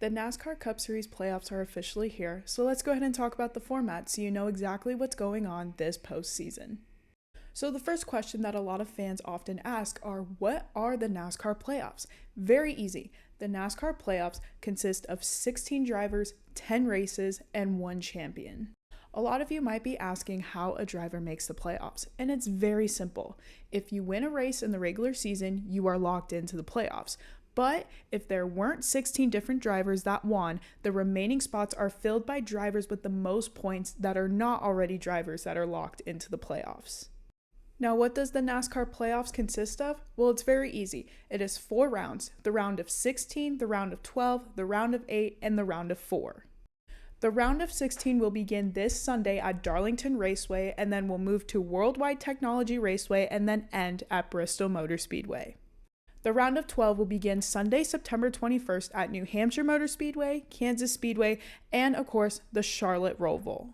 The NASCAR Cup Series Playoffs are officially here, so let's go ahead and talk about the format so you know exactly what's going on this postseason. So the first question that a lot of fans often ask are, what are the NASCAR playoffs? Very easy. The NASCAR playoffs consist of 16 drivers, 10 races, and 1 champion. A lot of you might be asking how a driver makes the playoffs, and it's very simple. If you win a race in the regular season, you are locked into the playoffs. But if there weren't 16 different drivers that won, the remaining spots are filled by drivers with the most points that are not already drivers that are locked into the playoffs. Now, what does the NASCAR playoffs consist of? Well, it's very easy. It is 4 rounds: the round of 16, the round of 12, the round of 8, and the round of 4. The round of 16 will begin this Sunday at Darlington Raceway, and then will move to Worldwide Technology Raceway and then end at Bristol Motor Speedway. The round of 12 will begin Sunday, September 21st at New Hampshire Motor Speedway, Kansas Speedway, and of course, the Charlotte Roval.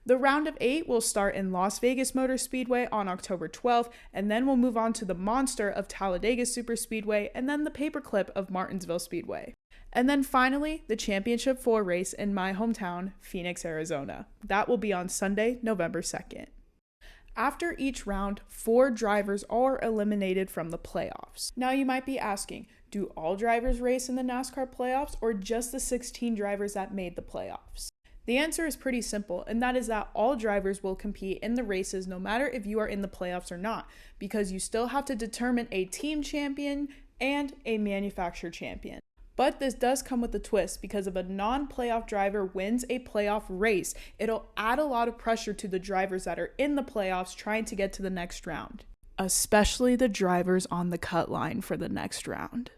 The round of 8 will start in Las Vegas Motor Speedway on October 12th, and then we'll move on to the Monster of Talladega Superspeedway, and then the Paperclip of Martinsville Speedway. And then finally, the Championship 4 race in my hometown, Phoenix, Arizona. That will be on Sunday, November 2nd. After each round, 4 drivers are eliminated from the playoffs. Now you might be asking, do all drivers race in the NASCAR playoffs or just the 16 drivers that made the playoffs? The answer is pretty simple, and that is that all drivers will compete in the races no matter if you are in the playoffs or not, because you still have to determine a team champion and a manufacturer champion. But this does come with a twist, because if a non-playoff driver wins a playoff race, it'll add a lot of pressure to the drivers that are in the playoffs trying to get to the next round, especially the drivers on the cut line for the next round.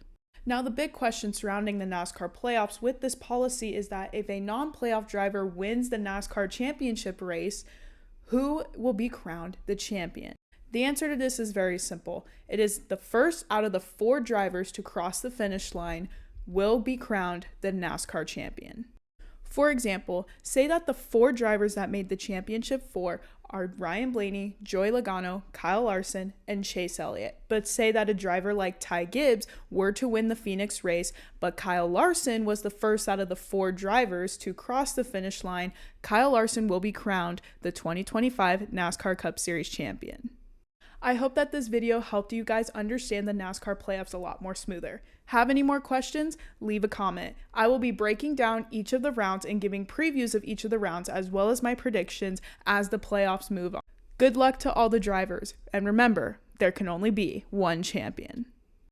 Now, the big question surrounding the NASCAR playoffs with this policy is that if a non-playoff driver wins the NASCAR championship race, who will be crowned the champion? The answer to this is very simple. It is the first out of the 4 drivers to cross the finish line will be crowned the NASCAR champion. For example, say that the 4 drivers that made the championship 4 are Ryan Blaney, Joey Logano, Kyle Larson, and Chase Elliott. But say that a driver like Ty Gibbs were to win the Phoenix race, but Kyle Larson was the first out of the 4 drivers to cross the finish line, Kyle Larson will be crowned the 2025 NASCAR Cup Series champion. I hope that this video helped you guys understand the NASCAR playoffs a lot more smoother. Have any more questions? Leave a comment. I will be breaking down each of the rounds and giving previews of each of the rounds as well as my predictions as the playoffs move on. Good luck to all the drivers, and remember, there can only be one champion.